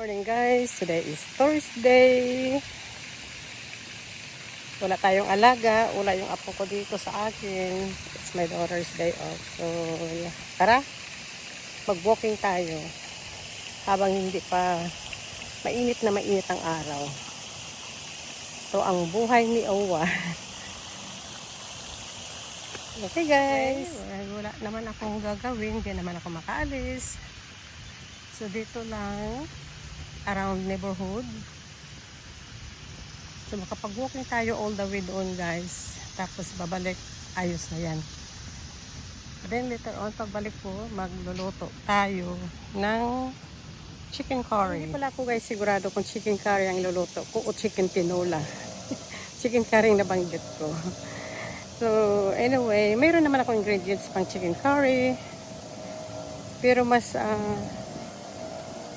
Morning guys, today is Thursday. Wala tayong alaga, wala yung apo ko dito sa akin. It's my daughter's day off. So, yeah. Tara, mag-walking tayo. Habang hindi pa mainit na mainit ang araw. So, ang buhay ni Owa. Okay guys, wala naman akong gagawin, hindi naman ako makaalis. So, dito lang, around neighborhood. So makapag-walking tayo all the way doon guys. Tapos babalik, ayos na yan. Then later on, pagbalik ko, magluluto tayo ng chicken curry. Hindi pala ako guys sigurado kung chicken curry ang luluto ko o chicken tinola. Chicken curry ang nabanggit ko. So anyway, mayroon naman ako ingredients pang chicken curry. Pero mas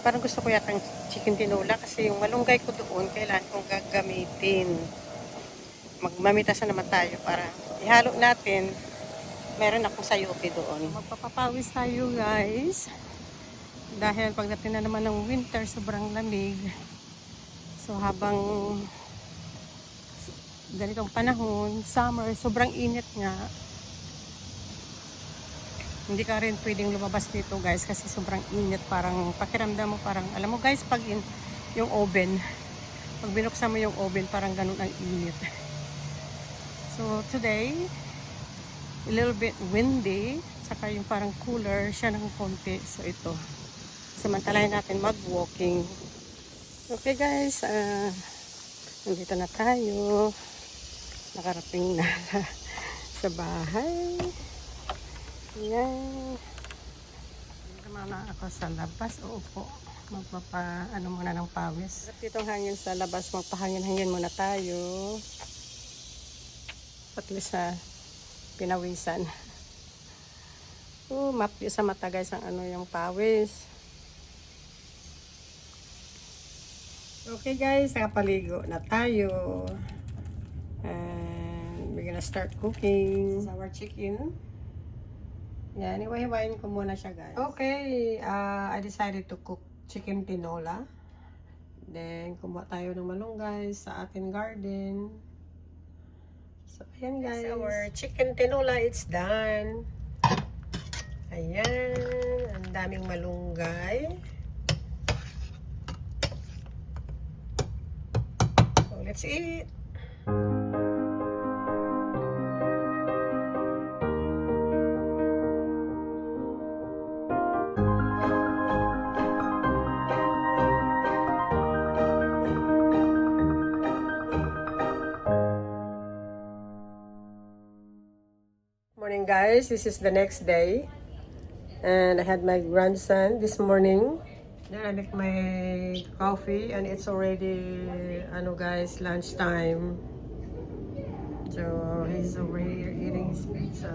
parang gusto ko yatang chicken tinola kasi yung malunggay ko doon kailangan kong gagamitin. Magmamitasan naman tayo para ihalo natin. Meron akong sayote doon. Magpapapawis tayo guys. Dahil pagdating na naman ng winter, sobrang lamig. So habang ganitong panahon, summer, sobrang init nga. Hindi ka rin pwedeng lumabas dito guys kasi sobrang init, parang pakiramdam mo parang, alam mo guys, pag yung oven, pag binuksan mo yung oven, parang ganun ang init. So today, a little bit windy, saka yung parang cooler siya ng konti. So ito, samantalahin natin mag-walking. Okay guys, nandito na tayo, nakarating na sa bahay. Yan. Naman na ako sa labas. Uupo. Ano muna ng pawis. Dito ang hangin sa labas. Magpahangin-hangin muna tayo. Pati sa pinawisan. Mapli sa mata guys ang yung pawis. Okay guys, nakapaligo na tayo. And we're gonna start cooking. This is our chicken. Yan, iwahiwain ko muna siya guys. Okay, I decided to cook chicken tinola. Then, kumuha tayo ng malunggay sa ating garden. So, ayan guys. Our chicken tinola, it's done. Ayan, ang daming malunggay. So, let's eat. Morning guys, this is the next day and I had my grandson this morning. Then I make my coffee and it's already guys, lunchtime. So he's over here eating his pizza.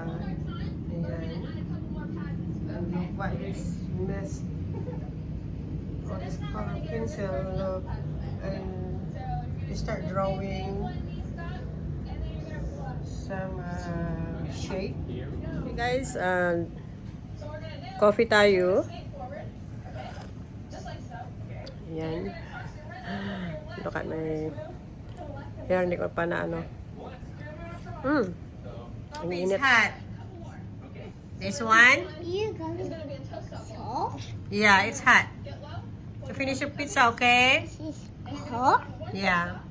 Ayan. And look what he's messed on his color pencil, look, and he start drawing some shape. Okay guys, coffee tayo. Ayan. Look at my hair, hindi ko pa na ang init. Hot. This one? You going soft? Yeah, it's hot. So finish your pizza, okay? This is hot. Yeah.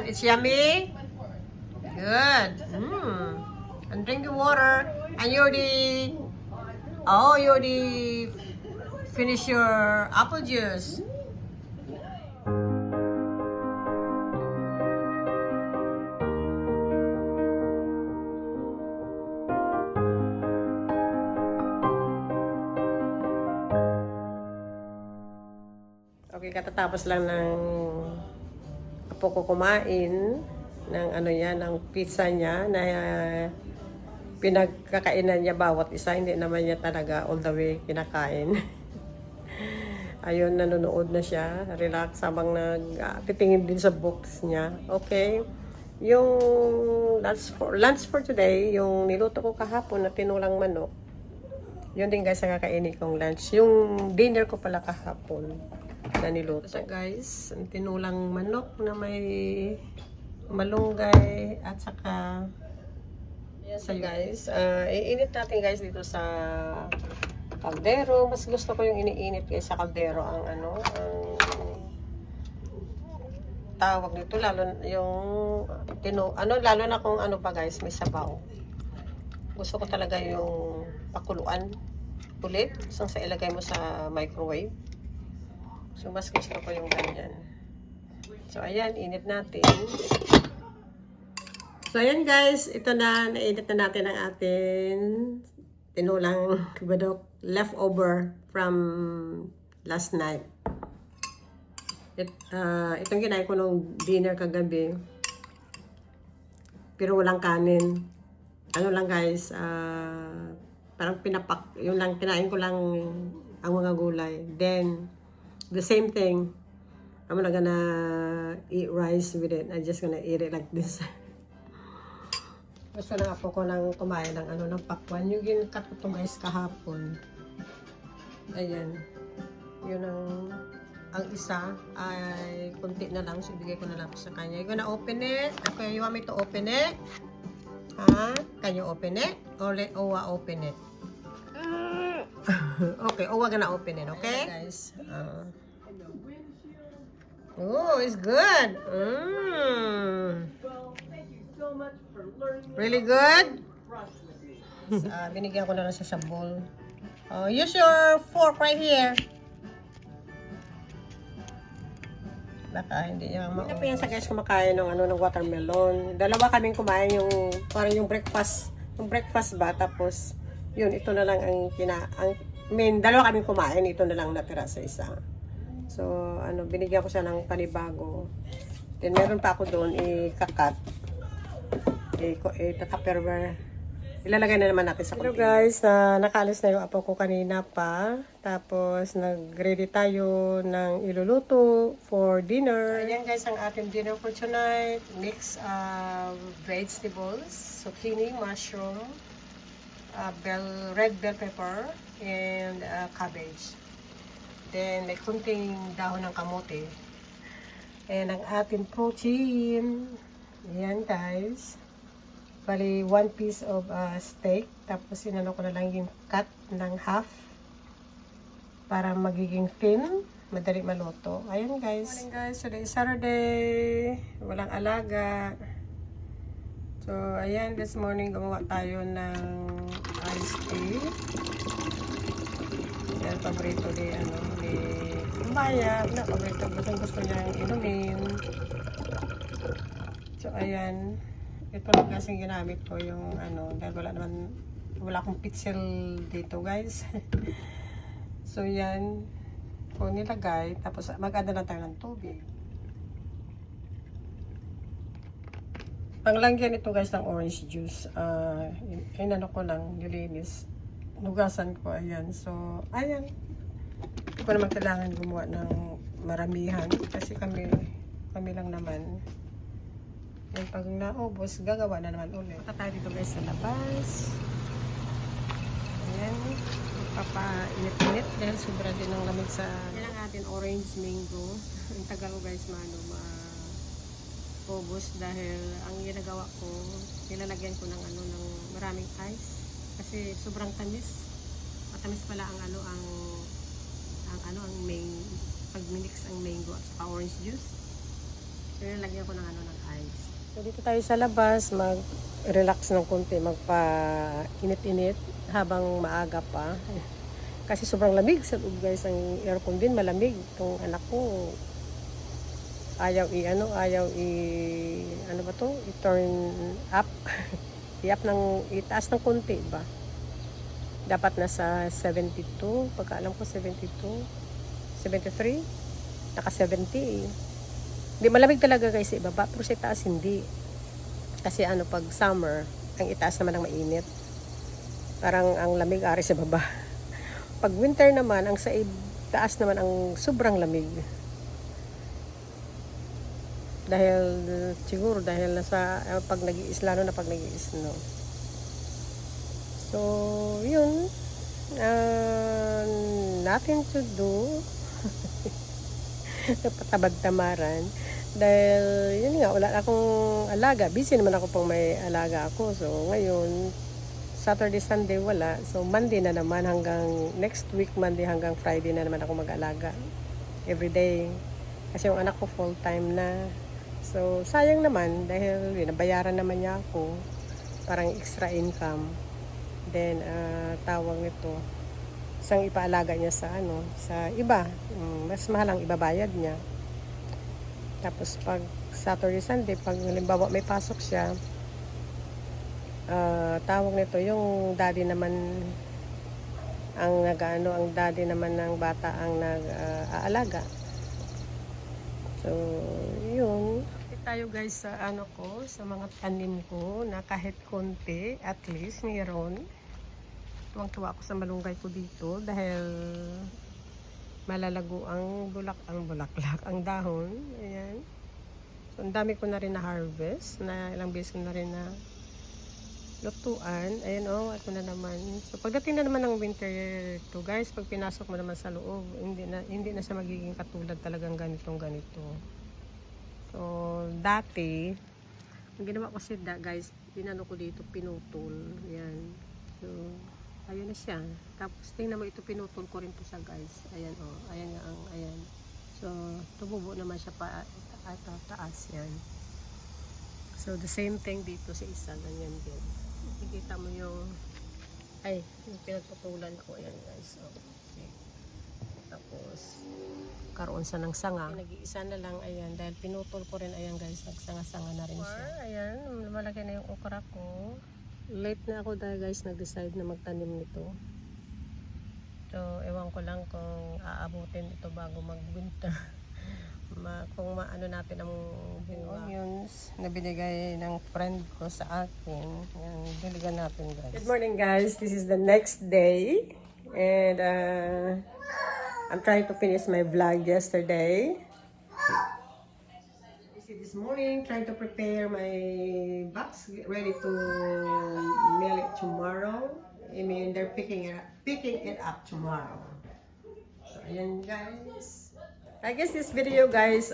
It's yummy. Good. And drink the water. And you already finish your apple juice. Okay, katatapos lang ng apo ko kumain ng ng pizza niya na pinagkakainan niya bawat isa. Hindi naman niya talaga all the way kinakain. Ayun, nanonood na siya. Relax habang titingin din sa books niya. Okay. Yung lunch for today, yung niluto ko kahapon na tinulang manok, Yun din guys ang kakainin kong lunch. Yung dinner ko pala kahapon na niluto. So guys, ang tinulang manok na may malunggay at saka so guys, iinit natin guys dito sa kaldero. Mas gusto ko yung iniinit guys sa kaldero ang ang tawag nito, lalo yung lalo na kung ano pa guys, may sabaw. Gusto ko talaga yung pakuluan ulit, isang sa ilagay mo sa microwave. So mas gusto ko yung ganyan. So ayan, init natin. So ayan guys, ito na, nainit na natin ang ating tinulang badok leftover from last night. Itong kinain ko nung dinner kagabi. Pero walang kanin. Ano lang guys, parang pinapak, yung lang, kinain ko lang ang mga gulay. Then, the same thing, I'm not gonna eat rice with it. I'm just gonna eat it like this. Gusto lang ako ko nang kumain ng ng pakwan. Yung ginakat ko to guys kahapon. Ayan. Yun ang isa ay kunti na lang. So, ibigay ko na lang sa kanya. You gonna open it? Okay, you want me to open it? Can you open it? Or let Owa open it? Okay, Owa gonna open it, okay? Ayan, guys. Oh, it's good. Really good? Binigyan ko na lang siya sa bowl. Use your fork right here. Baka hindi niya maubos. Hindi pa guys kumakain ng watermelon. Dalawa kaming kumain yung parang yung breakfast ba, tapos yun, ito na lang dalawa kaming kumain, ito na lang natira sa isa. So, binigyan ko siya ng panibago. Then meron pa ako doon ikakat. Tupperware. Ilalagay na naman natin sa konti. Hello guys, nakaalis na yung apo ko kanina pa. Tapos nag-ready tayo ng iluluto for dinner. Ayan guys ang ating dinner for tonight. Mix of vegetables, zucchini, mushroom, red bell pepper, and cabbage. Then may kunting dahon ng kamote. And ang ating protein. Ayan guys. Bali, 1 piece of steak. Tapos, sinano ko na lang yung cut ng half. Para magiging thin. Madali maluto. Ayan, guys. Morning, guys. Today is Saturday. Walang alaga. So, ayan. This morning, gumawa tayo ng iced tea. Yan, paborito ni Kumbaya. Paborito. Gusto niyang inumin. So, ayan. Ito lang kasing ginamit ko yung dahil wala akong pitsel dito guys. So yan, kung nilagay, tapos mag-add na lang tayo ng tubig. Panglagyan ito guys ng orange juice. Inano ko lang, nilinis. Nugasan ko, ayan. So, ayan. Hindi ko naman kailangan gumawa ng maramihan kasi kami lang naman. Yung pag naubos, gagawa na naman ulit. Punta tayo dito guys sa labas. Ayan. Papainit-init dahil sobra din ng lamig sa... Yan ang ating orange mango. Ang tagal ko guys maubos dahil ang ginagawa ko, nilalagyan ko ng ng maraming ice. Kasi sobrang tamis. Matamis pala ang pag-mix ang mango at saka orange juice. So, nilalagyan ko ng ng ice. So, dito tayo sa labas, mag-relax ng konti, magpa-init-init habang maaga pa. Kasi sobrang lamig sa loob guys, ang aircon din malamig. Itong anak ko, ayaw i-turn up. Itaas ng konti ba? Dapat nasa 72, pagkaalam ko 72, 73, naka 70 Hindi malamig talaga guys sa ibaba, pero sa itaas hindi. Kasi pag summer, ang itaas naman ang mainit. Parang ang lamig ari sa baba. Pag winter naman, ang sa itaas naman ang sobrang lamig. Siguro dahil nasa pag nag-iis, lalo na pag nag-iis, no. So, yun. Nothing to do. Patabag-tamaran. Dahil, yun nga, wala akong alaga. Busy naman ako pang may alaga ako. So, ngayon, Saturday, Sunday, wala. So, Monday na naman hanggang next week, Monday hanggang Friday na naman ako mag-alaga. Every day. Kasi yung anak ko full-time na. So, sayang naman dahil nabayaran naman niya ako. Parang extra income. Then, tawag nito. Isang ipaalaga niya sa sa iba. Mas mahal ang ibabayad niya. Tapos pag Saturday, Sunday, pag halimbawa may pasok siya, tawag nito, yung daddy naman ang ang daddy naman ng bata ang nag-aalaga. So, yun. Tayo guys sa sa mga tanim ko na kahit konti, at least mayroon. Tuwang-tuwa ako sa malunggay ko dito dahil malalago ang bulaklak, ang dahon. Ayan. So, ang dami ko na rin na harvest, na ilang beses ko na rin na lutuan. Ayan ako na naman. So, pagdating na naman ng winter to guys, pag pinasok mo naman sa loob, hindi na siya magiging katulad talagang ganito. So, dati, ang ginawa ko guys, pinano ko dito, pinutol. Ayan. So, ayun na siya. Tapos, tingnan mo ito, pinutol ko rin to siya guys. Ayan ayan nga ayan. So, tumubo naman siya pa taas yan. So, the same thing dito sa isa, ganyan din. Nakikita mo yung pinagputulan ko. Ayan guys. So, okay. Tapos, karoon sa ng sanga. Nag-iisa na lang, ayan. Dahil pinutol ko rin, ayan guys, nagsanga-sanga na rin siya. Ayan, malaki na yung okra ko. Late na ako dahil guys, nag-decide na magtanim nito. So, ewan ko lang kung aabutin ito bago mag-winter. Kung maano natin ang onions na binigay ng friend ko sa akin. Yan, diligan natin guys. Good morning guys, this is the next day. And I'm trying to finish my vlog yesterday. This morning, trying to prepare my box, get ready to mail it tomorrow. I mean, they're picking it up tomorrow. So, ayan guys. I guess this video guys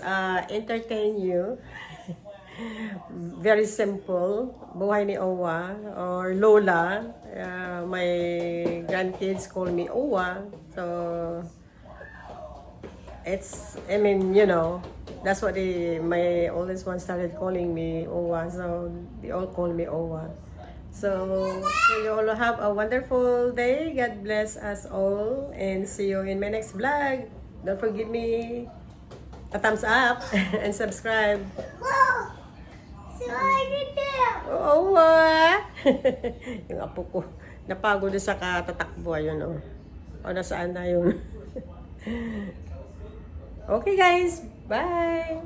entertain you. Very simple. Buhay ni Owa or Lola. My grandkids call me Owa. So, that's what my oldest one started calling me Owa. So, they all call me Owa. So, you all have a wonderful day. God bless us all. And see you in my next vlog. Don't forget me a thumbs up and subscribe. Owa! Yung apo ko. Napagod sa katatakbo. Ayun o nasaan na yun. Okay guys, bye!